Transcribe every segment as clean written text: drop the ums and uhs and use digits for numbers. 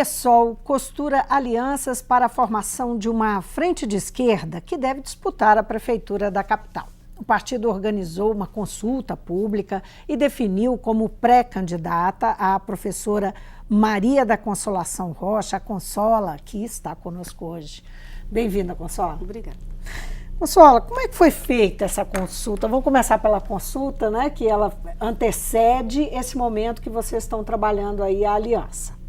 PSOL costura alianças para a formação de uma frente de esquerda que deve disputar a prefeitura da capital. O partido organizou uma consulta pública e definiu como pré-candidata a professora Maria da Consolação Rocha, a Consola, que está conosco hoje. Bem-vinda, Consola. Obrigada. Consola, como é que foi feita essa consulta? Vamos começar pela consulta, né, que ela antecede esse momento que vocês estão trabalhando aí a aliança.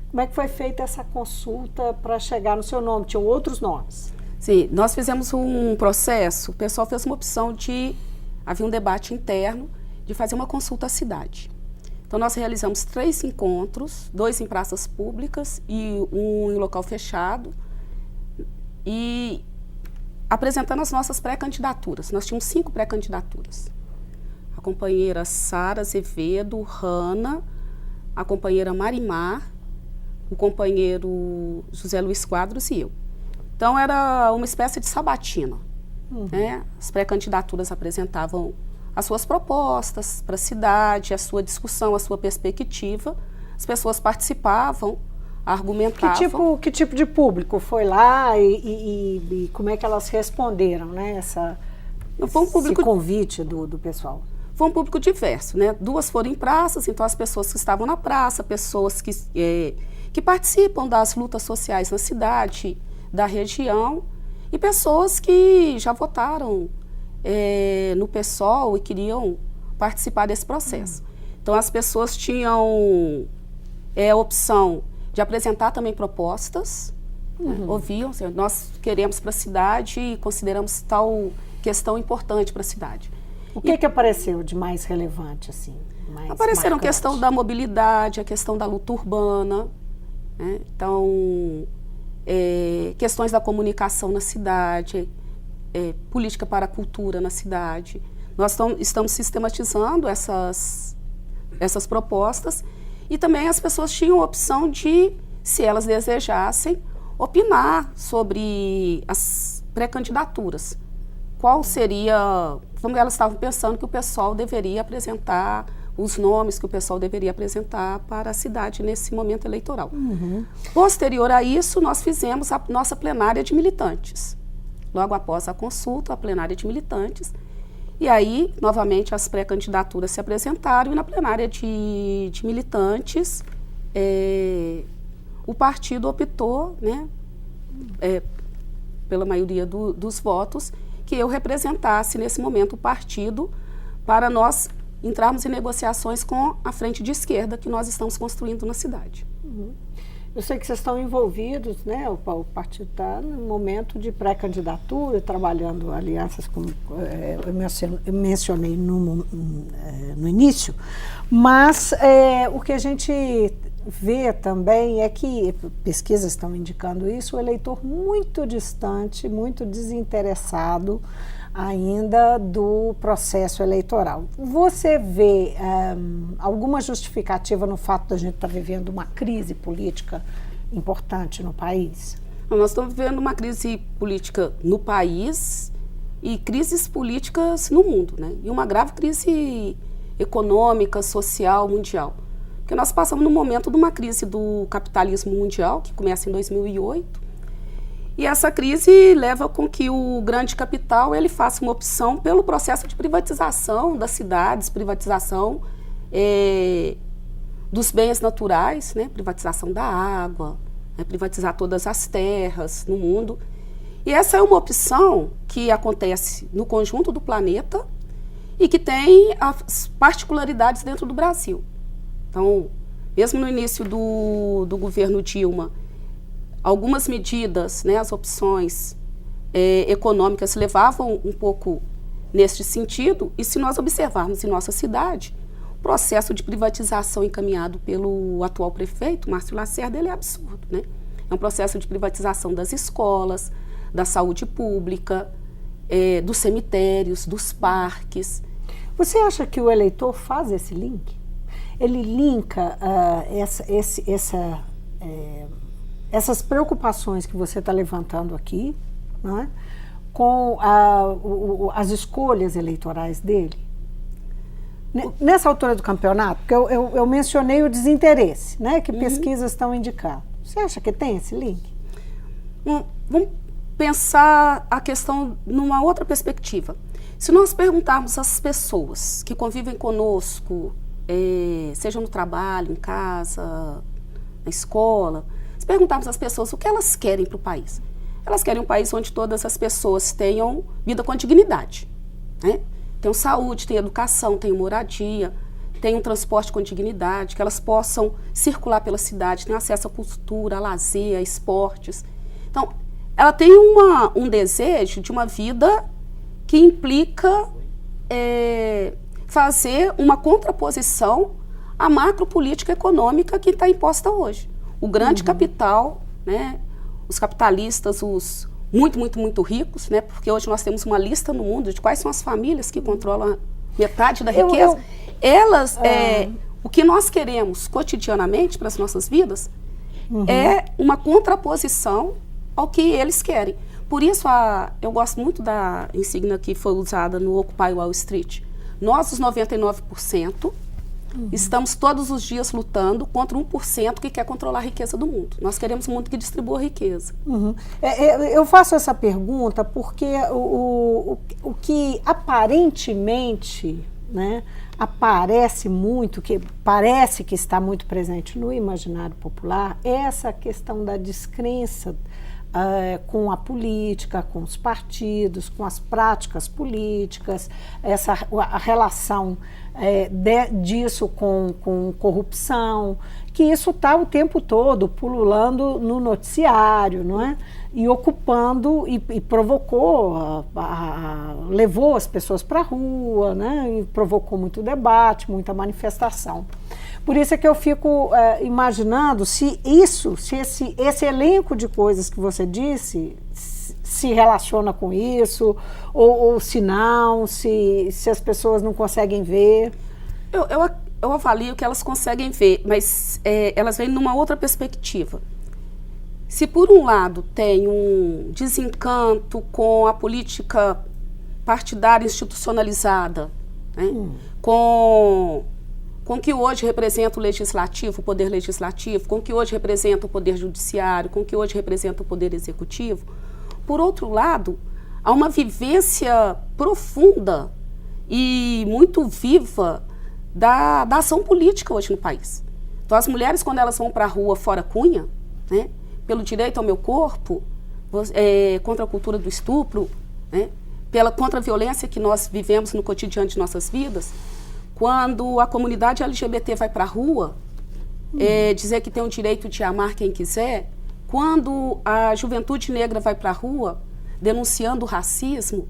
Como é que foi feita essa consulta para chegar no seu nome? Tinham outros nomes? Sim, nós fizemos um processo, o pessoal fez uma opção de, havia um debate interno, de fazer uma consulta à cidade. Então nós realizamos 3 encontros, 2 em praças públicas e um em local fechado, e apresentando as nossas pré-candidaturas. Nós tínhamos 5 pré-candidaturas. A companheira Sara Azevedo, Rana, a companheira Marimar, o companheiro José Luiz Quadros e eu. Então, era uma espécie de sabatina. Né? As pré-candidaturas apresentavam as suas propostas para a cidade, a sua discussão, a sua perspectiva. As pessoas participavam, argumentavam. Que tipo de público foi lá e como é que elas responderam, né? Foi um público, esse convite do pessoal? Foi um público diverso, né? 2 foram em praças, então as pessoas que estavam na praça, pessoas que participam das lutas sociais na cidade, da região, e pessoas que já votaram no PSOL e queriam participar desse processo. Então, as pessoas tinham a opção de apresentar também propostas, né? Ouviam, assim, nós queremos para a cidade e consideramos tal questão importante para a cidade. O que apareceu de mais relevante, assim? Apareceram a questão da mobilidade, a questão da luta urbana, né? Então, questões da comunicação na cidade, política para a cultura na cidade. Nós estamos sistematizando essas propostas e também as pessoas tinham a opção de, se elas desejassem, opinar sobre as pré-candidaturas. Qual seria, como elas estavam pensando que o pessoal deveria apresentar, os nomes que o pessoal deveria apresentar para a cidade nesse momento eleitoral. Posterior a isso, nós fizemos a nossa plenária de militantes. Logo após a consulta, a plenária de militantes. E aí, novamente, as pré-candidaturas se apresentaram e na plenária de militantes, o partido optou, né, pela maioria dos votos, que eu representasse nesse momento o partido para nós entrarmos em negociações com a frente de esquerda que nós estamos construindo na cidade. Eu sei que vocês estão envolvidos, né? O partido está no momento de pré-candidatura, trabalhando alianças, como eu mencionei no início, mas o que a gente vê também é que, pesquisas estão indicando isso, o eleitor muito distante, muito desinteressado ainda do processo eleitoral. Você vê alguma justificativa no fato da gente estar vivendo uma crise política importante no país? Nós estamos vivendo uma crise política no país e crises políticas no mundo, né? E uma grave crise econômica, social, mundial. Porque nós passamos no momento de uma crise do capitalismo mundial, que começa em 2008, e essa crise leva com que o grande capital ele faça uma opção pelo processo de privatização das cidades, privatização dos bens naturais, né? Privatização da água, né? Privatizar todas as terras no mundo. E essa é uma opção que acontece no conjunto do planeta e que tem as particularidades dentro do Brasil. Então, mesmo no início do governo Dilma, algumas medidas, né, as opções econômicas levavam um pouco neste sentido, e se nós observarmos em nossa cidade, o processo de privatização encaminhado pelo atual prefeito, Márcio Lacerda, ele é absurdo, né? É um processo de privatização das escolas, da saúde pública, dos cemitérios, dos parques. Você acha que o eleitor faz esse link? Ele linka essas preocupações que você está levantando aqui, né, com as escolhas eleitorais dele? Nessa altura do campeonato, porque eu mencionei o desinteresse, né, que pesquisas estão indicando. Você acha que tem esse link? Vamos pensar a questão numa outra perspectiva. Se nós perguntarmos às pessoas que convivem conosco, seja no trabalho, em casa, na escola, se perguntarmos às pessoas o que elas querem para o país. Elas querem um país onde todas as pessoas tenham vida com dignidade, né? Tenham saúde, tenham educação, tenham moradia, tenham um transporte com dignidade, que elas possam circular pela cidade, tenham acesso à cultura, a lazer, a esportes. Então, ela tem um desejo de uma vida que implica fazer uma contraposição à macropolítica econômica que está imposta hoje. O grande capital, né, os capitalistas, os muito ricos, né, porque hoje nós temos uma lista no mundo de quais são as famílias que controlam metade da riqueza. Elas, o que nós queremos cotidianamente para as nossas vidas é uma contraposição ao que eles querem. Por isso, eu gosto muito da insígnia que foi usada no Occupy Wall Street. Nós, os 99%, estamos todos os dias lutando contra 1% que quer controlar a riqueza do mundo. Nós queremos um mundo que distribua a riqueza. Eu faço essa pergunta porque o que aparentemente, né, aparece muito, que parece que está muito presente no imaginário popular, é essa questão da descrença com a política, com os partidos, com as práticas políticas, a relação disso com corrupção, que isso está o tempo todo pululando no noticiário, não é? E ocupando e provocou, levou as pessoas para a rua, né? E provocou muito debate, muita manifestação. Por isso é que eu fico imaginando se esse elenco de coisas que você disse se relaciona com isso, ou se não, se as pessoas não conseguem ver. Eu avalio que elas conseguem ver, mas elas vêm numa outra perspectiva. Se por um lado tem um desencanto com a política partidária institucionalizada, né, com que hoje representa o legislativo, o poder legislativo, com que hoje representa o poder judiciário, com que hoje representa o poder executivo, por outro lado, há uma vivência profunda e muito viva da ação política hoje no país. Então, as mulheres, quando elas vão para a rua fora Cunha, né, pelo direito ao meu corpo, contra a cultura do estupro, né, contra a violência que nós vivemos no cotidiano de nossas vidas, quando a comunidade LGBT vai para a rua dizer que tem o direito de amar quem quiser, quando a juventude negra vai para a rua denunciando o racismo,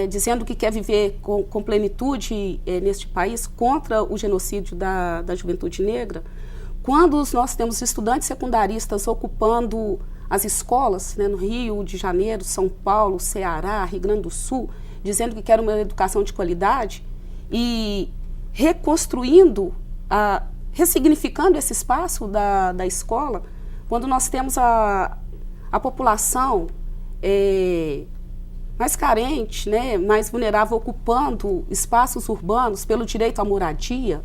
dizendo que quer viver com plenitude neste país, contra o genocídio da juventude negra, quando nós temos estudantes secundaristas ocupando as escolas, né, no Rio de Janeiro, São Paulo, Ceará, Rio Grande do Sul, dizendo que quer uma educação de qualidade e reconstruindo, ressignificando esse espaço da escola, quando nós temos a população mais carente, né, mais vulnerável, ocupando espaços urbanos pelo direito à moradia,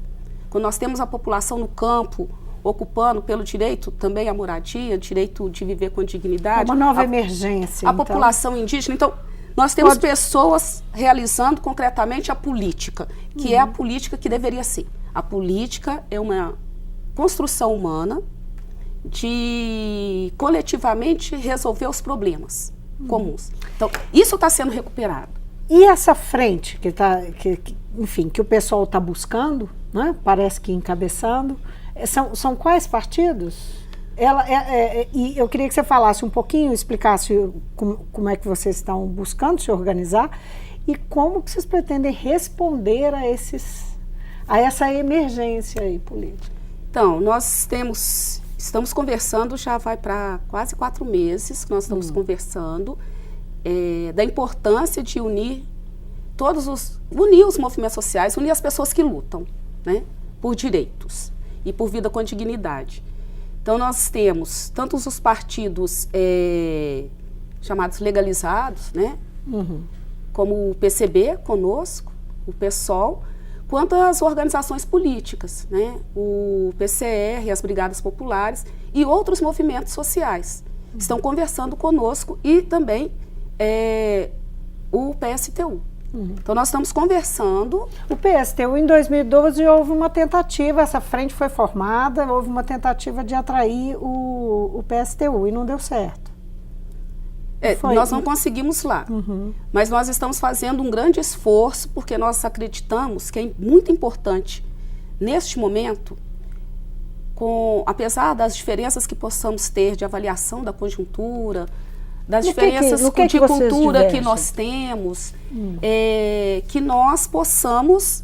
quando nós temos a população no campo ocupando pelo direito também à moradia, direito de viver com dignidade. Uma nova emergência. A população indígena. Então, nós temos pessoas realizando concretamente a política, que é a política que deveria ser. A política é uma construção humana de coletivamente resolver os problemas comuns. Então, isso está sendo recuperado. E essa frente que o pessoal está buscando, né? Parece que encabeçando, são quais partidos? E eu queria que você falasse um pouquinho, explicasse como é que vocês estão buscando se organizar e como que vocês pretendem responder a essa emergência aí política. Então, nós estamos conversando, já vai para quase 4 meses que nós estamos conversando, da importância de unir os movimentos sociais, unir as pessoas que lutam, né, por direitos e por vida com dignidade. Então, nós temos tanto os partidos chamados legalizados, né, como o PCB conosco, o PSOL, quanto às organizações políticas, né? O PCR, as Brigadas Populares e outros movimentos sociais estão conversando conosco e também o PSTU. Então, nós estamos conversando. O PSTU, em 2012, houve uma tentativa, essa frente foi formada, houve uma tentativa de atrair o PSTU e não deu certo. Nós não conseguimos lá, mas nós estamos fazendo um grande esforço, porque nós acreditamos que é muito importante, neste momento, apesar das diferenças que possamos ter de avaliação da conjuntura, das diferenças de cultura que nós temos, que nós possamos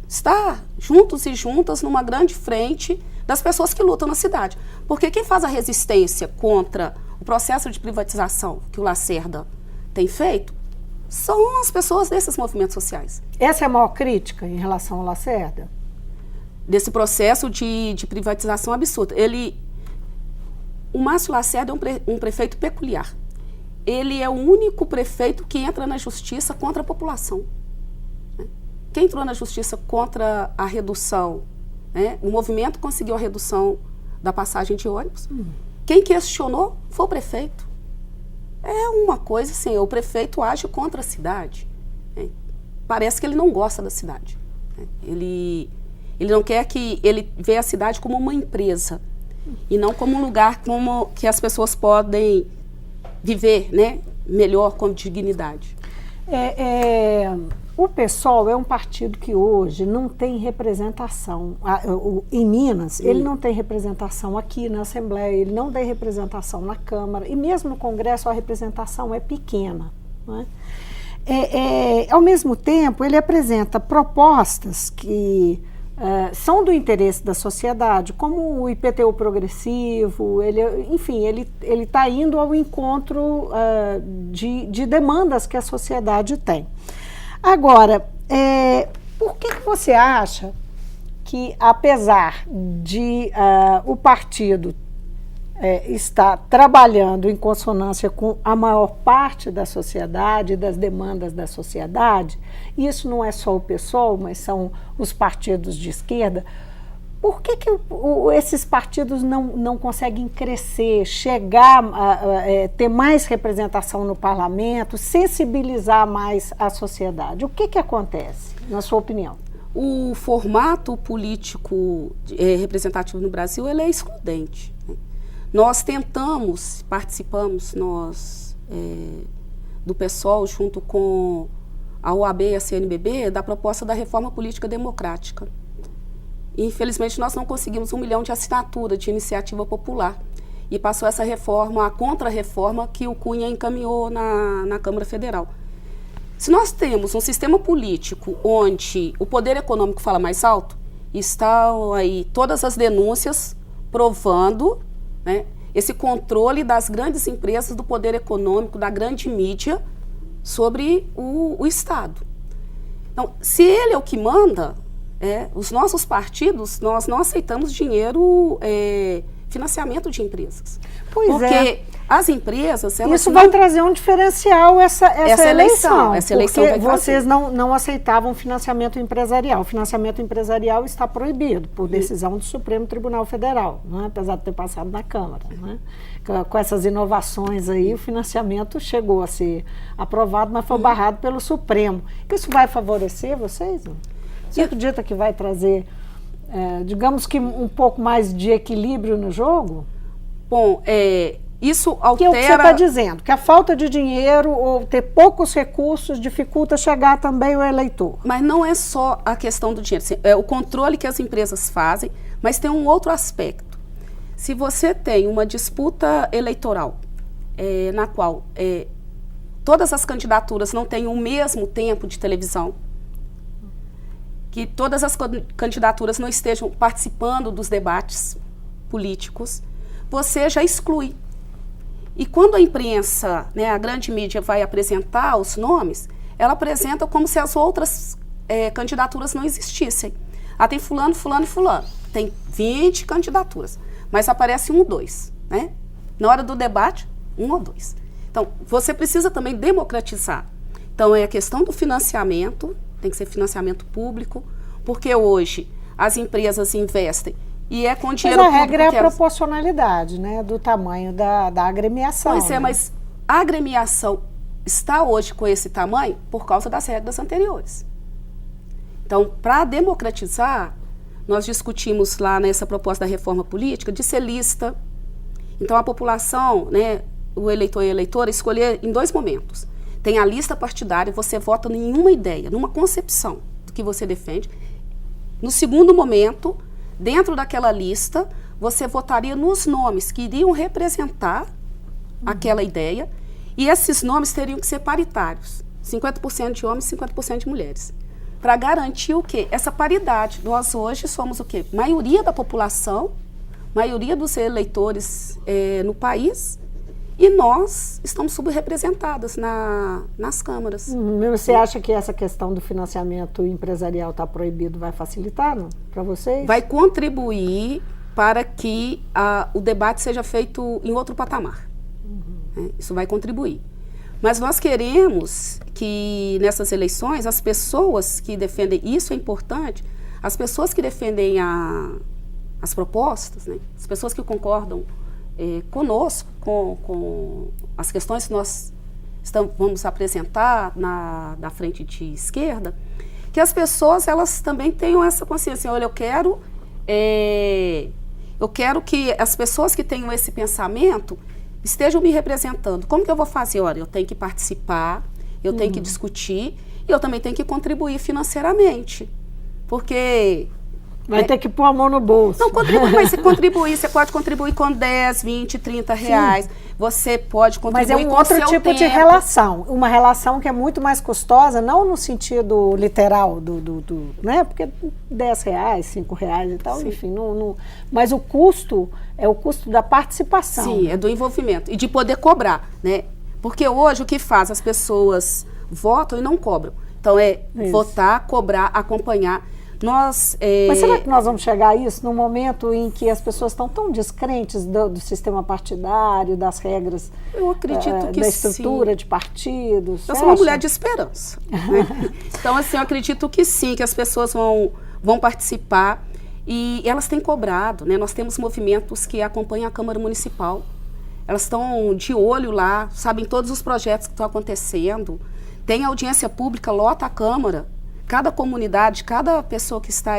estar juntos e juntas numa grande frente das pessoas que lutam na cidade. Porque quem faz a resistência contra o processo de privatização que o Lacerda tem feito são as pessoas desses movimentos sociais. Essa é a maior crítica em relação ao Lacerda? Desse processo de privatização absurda. O Márcio Lacerda é um prefeito peculiar. Ele é o único prefeito que entra na justiça contra a população. Quem entrou na justiça contra a redução, o movimento conseguiu a redução da passagem de ônibus. Quem questionou foi o prefeito. É uma coisa assim, o prefeito age contra a cidade. Parece que ele não gosta da cidade. Ele não quer ele vê a cidade como uma empresa e não como um lugar que as pessoas podem viver, melhor, com dignidade. O PSOL é um partido que hoje não tem representação. Em Minas, ele não tem representação aqui na Assembleia, ele não tem representação na Câmara, e mesmo no Congresso a representação é pequena. Não é? Ao mesmo tempo, ele apresenta propostas que são do interesse da sociedade, como o IPTU progressivo, enfim, ele está indo ao encontro de demandas que a sociedade tem. Agora, por que você acha que, apesar de o partido estar trabalhando em consonância com a maior parte da sociedade, das demandas da sociedade, e isso não é só o PSOL, mas são os partidos de esquerda, por que esses partidos não conseguem crescer, chegar a ter mais representação no parlamento, sensibilizar mais a sociedade? O que acontece, na sua opinião? O formato político representativo no Brasil ele é excludente. Nós participamos do PSOL, junto com a OAB e a CNBB, da proposta da reforma política democrática. Infelizmente, nós não conseguimos 1 milhão de assinatura de iniciativa popular. E passou essa reforma, a contra-reforma, que o Cunha encaminhou na Câmara Federal. Se nós temos um sistema político onde o poder econômico fala mais alto, estão aí todas as denúncias provando esse controle das grandes empresas, do poder econômico, da grande mídia sobre o Estado. Então, se ele é o que manda, os nossos partidos, nós não aceitamos dinheiro, financiamento de empresas. Porque as empresas... Isso vai trazer um diferencial, essa eleição. Essa eleição porque vocês não aceitavam financiamento empresarial. O financiamento empresarial está proibido por decisão do Supremo Tribunal Federal, apesar de ter passado na Câmara. Com essas inovações aí, o financiamento chegou a ser aprovado, mas foi barrado pelo Supremo. Isso vai favorecer vocês? Você acredita que vai trazer, digamos que um pouco mais de equilíbrio no jogo? Bom, isso altera... Que é o que você está dizendo, que a falta de dinheiro ou ter poucos recursos dificulta chegar também ao eleitor. Mas não é só a questão do dinheiro, é o controle que as empresas fazem, mas tem um outro aspecto. Se você tem uma disputa eleitoral na qual todas as candidaturas não têm o mesmo tempo de televisão, que todas as candidaturas não estejam participando dos debates políticos, você já exclui. E quando a imprensa, a grande mídia, vai apresentar os nomes, ela apresenta como se as outras candidaturas não existissem. Tem fulano, fulano e fulano. Tem 20 candidaturas, mas aparece 1 ou 2. Na hora do debate, 1 ou 2. Então, você precisa também democratizar. Então, é a questão do financiamento, tem que ser financiamento público, porque hoje as empresas investem e é com dinheiro público. Mas a regra é a elas... proporcionalidade, né, do tamanho da agremiação. Pois é, né? mas a agremiação está hoje com esse tamanho por causa das regras anteriores. Então, para democratizar, nós discutimos lá nessa proposta da reforma política de ser lista. Então, a população, né, o eleitor e a eleitora, escolher em 2 momentos. Tem a lista partidária, você vota em uma ideia, numa concepção do que você defende. No segundo momento, dentro daquela lista, você votaria nos nomes que iriam representar aquela ideia, e esses nomes teriam que ser paritários, 50% de homens e 50% de mulheres, para garantir o quê? Essa paridade. Nós hoje somos o quê? Maioria da população, maioria dos eleitores no país, e nós estamos subrepresentadas nas câmaras. Você acha que essa questão do financiamento empresarial está proibido, vai facilitar para vocês? Vai contribuir para que o debate seja feito em outro patamar. Isso vai contribuir. Mas nós queremos que nessas eleições as pessoas que defendem, isso é importante, as pessoas que defendem as propostas, né, as pessoas que concordam conosco, com as questões que nós vamos apresentar na frente de esquerda, que as pessoas elas também tenham essa consciência. Olha, eu quero que as pessoas que tenham esse pensamento estejam me representando. Como que eu vou fazer? Olha, eu tenho que participar, eu tenho que discutir e eu também tenho que contribuir financeiramente. Porque... Vai ter que pôr a mão no bolso. Não, mas você pode contribuir com 10, 20, 30 reais. Sim. Você pode contribuir com o seu tempo. Mas é um outro tipo de relação. Uma relação que é muito mais custosa, não no sentido literal, né? Porque 10 reais, 5 reais e tal, sim, enfim. Mas o custo é o custo da participação. Sim, né? É do envolvimento. E de poder cobrar, né? Porque hoje o que faz? As pessoas votam e não cobram. Então votar, cobrar, acompanhar. Mas será que nós vamos chegar a isso no momento em que as pessoas estão tão descrentes do sistema partidário, das regras, eu acredito que da estrutura sim. de partidos? Eu sou uma mulher de esperança. Né? Então, assim, eu acredito que sim, que as pessoas vão participar e elas têm cobrado, né? Nós temos movimentos que acompanham a Câmara Municipal. Elas estão de olho lá, sabem todos os projetos que estão acontecendo. Tem audiência pública, lota a Câmara. Cada comunidade, cada pessoa que está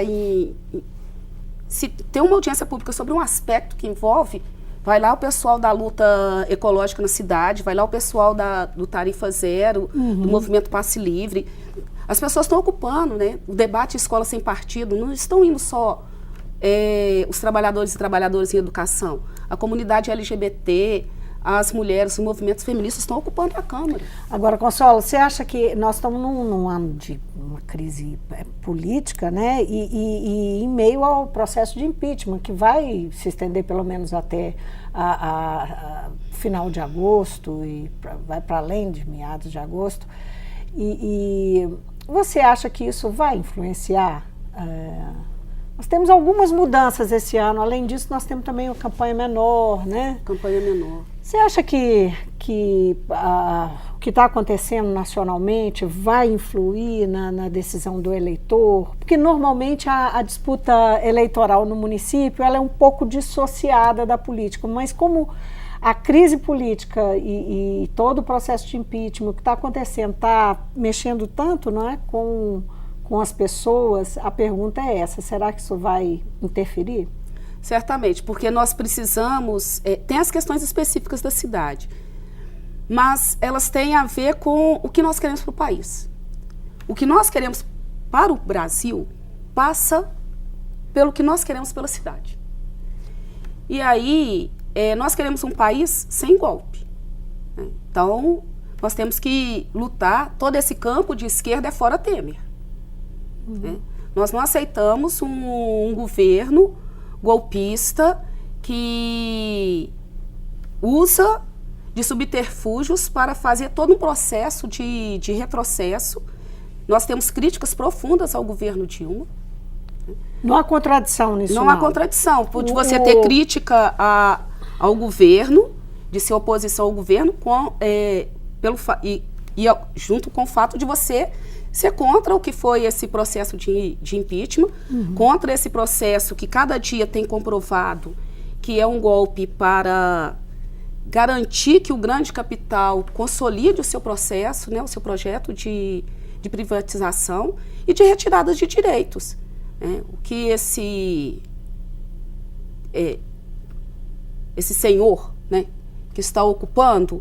se tem uma audiência pública sobre um aspecto que envolve, vai lá o pessoal da luta ecológica na cidade, vai lá o pessoal do Tarifa Zero, do Movimento Passe Livre. As pessoas estão ocupando, né? O debate Escola Sem Partido, não estão indo só os trabalhadores e trabalhadoras em educação. A comunidade LGBT, as mulheres, os movimentos feministas estão ocupando a Câmara. Agora, Consuelo, você acha que nós estamos num ano de uma crise política, né? E em meio ao processo de impeachment, que vai se estender pelo menos até final de agosto e vai para além de meados de agosto. E você acha que isso vai influenciar? Nós temos algumas mudanças esse ano. Além disso, nós temos também uma campanha menor, né? Campanha menor. Você acha que o que está acontecendo nacionalmente vai influir na decisão do eleitor? Porque normalmente a disputa eleitoral no município ela é um pouco dissociada da política, mas como a crise política e todo o processo de impeachment que está acontecendo está mexendo tanto, não é, com as pessoas, a pergunta é essa: será que isso vai interferir? Certamente, porque nós precisamos... tem as questões específicas da cidade, mas elas têm a ver com o que nós queremos para o país. O que nós queremos para o Brasil passa pelo que nós queremos pela cidade. E aí, nós queremos um país sem golpe. Né? Então, nós temos que lutar. Todo esse campo de esquerda é fora Temer. Né? Nós não aceitamos um governo golpista que usa de subterfúgios para fazer todo um processo de retrocesso. Nós temos críticas profundas ao governo Dilma. Não há contradição nisso. Não há contradição. De você ter crítica ao governo, de ser oposição ao governo, junto com o fato de você ser contra o que foi esse processo de impeachment, contra esse processo que cada dia tem comprovado que é um golpe para garantir que o grande capital consolide o seu processo, né, o seu projeto de privatização e de retirada de direitos. Né? O que esse senhor, né, que está ocupando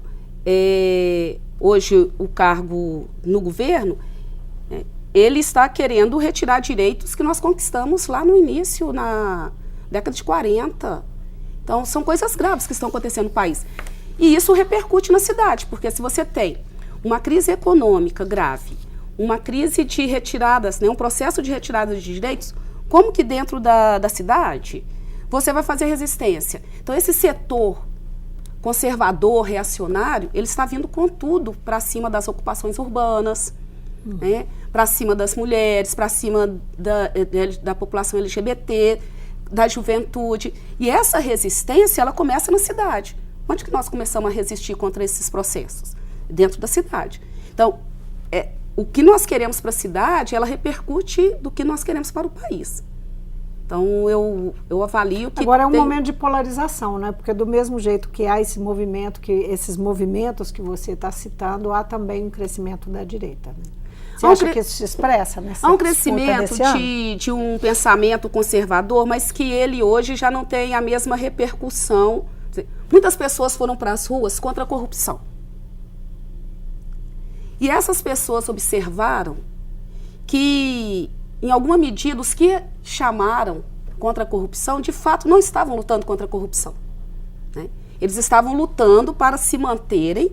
hoje o cargo no governo, ele está querendo retirar direitos que nós conquistamos lá no início, na década de 40. Então, são coisas graves que estão acontecendo no país. E isso repercute na cidade, porque se você tem uma crise econômica grave, uma crise de retiradas, né, um processo de retirada de direitos, como que dentro da cidade você vai fazer resistência? Então, esse setor conservador, reacionário, ele está vindo com tudo para cima das ocupações urbanas, né, para cima das mulheres, para cima da população LGBT, da juventude. E essa resistência, ela começa na cidade. Onde que nós começamos a resistir contra esses processos? Dentro da cidade. Então, o que nós queremos para a cidade, ela repercute do que nós queremos para o país. Então, eu avalio que... Agora é um momento de polarização, né? Porque do mesmo jeito que há esse movimento, esses movimentos que você está citando, há também um crescimento da direita, né? Você acha que isso se expressa nessa Há um crescimento de um pensamento conservador, mas que ele hoje já não tem a mesma repercussão. Muitas pessoas foram para as ruas contra a corrupção. E essas pessoas observaram que, em alguma medida, os que chamaram contra a corrupção, de fato, não estavam lutando contra a corrupção. Né? Eles estavam lutando para se manterem,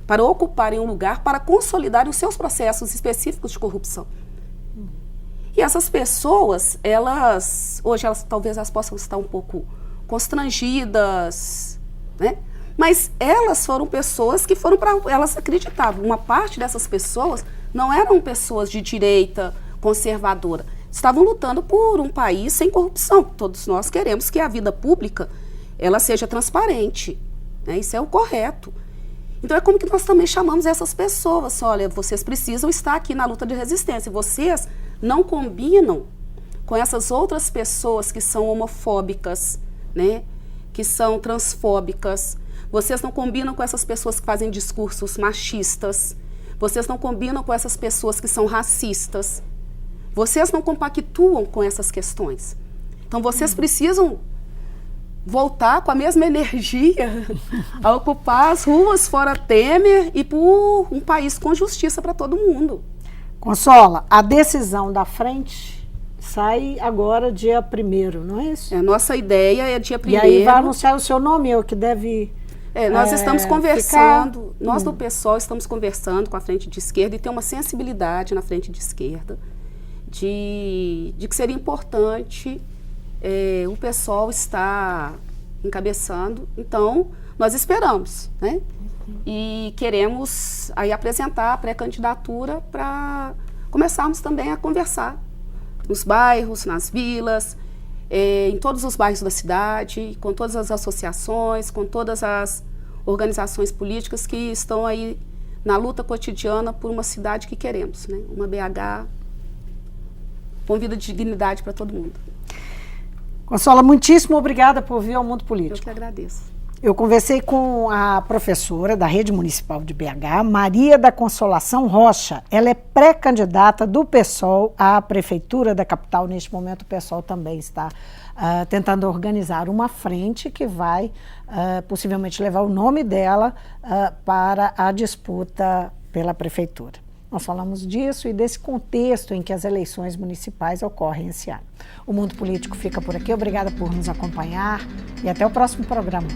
para ocuparem um lugar, para consolidarem os seus processos específicos de corrupção. E essas pessoas, hoje talvez elas possam estar um pouco constrangidas, né? Mas elas foram pessoas que elas acreditavam. Uma parte dessas pessoas não eram pessoas de direita conservadora, estavam lutando por um país sem corrupção. Todos nós queremos que a vida pública ela seja transparente, né? Isso é o correto. Então, é como que nós também chamamos essas pessoas. Olha, vocês precisam estar aqui na luta de resistência. Vocês não combinam com essas outras pessoas que são homofóbicas, né? Que são transfóbicas. Vocês não combinam com essas pessoas que fazem discursos machistas. Vocês não combinam com essas pessoas que são racistas. Vocês não compactuam com essas questões. Então, vocês precisam voltar com a mesma energia a ocupar as ruas fora Temer e por um país com justiça para todo mundo. Consola, a decisão da frente sai agora dia 1º, não é isso? A nossa ideia é dia 1º. E aí vai anunciar o seu nome, o que deve... nós estamos conversando, nós do PSOL estamos conversando com a frente de esquerda e tem uma sensibilidade na frente de esquerda de que seria importante o PSOL está encabeçando. Então, nós esperamos, né? E queremos aí apresentar a pré-candidatura para começarmos também a conversar nos bairros, nas vilas, em todos os bairros da cidade, com todas as associações, com todas as organizações políticas que estão aí na luta cotidiana por uma cidade que queremos, né? Uma BH com vida de dignidade para todo mundo. Consola, muitíssimo obrigada por vir ao Mundo Político. Eu que agradeço. Eu conversei com a professora da Rede Municipal de BH, Maria da Consolação Rocha. Ela é pré-candidata do PSOL à Prefeitura da capital. Neste momento, o PSOL também está tentando organizar uma frente que vai possivelmente levar o nome dela para a disputa pela Prefeitura. Nós falamos disso e desse contexto em que as eleições municipais ocorrem esse ano. O Mundo Político fica por aqui. Obrigada por nos acompanhar e até o próximo programa.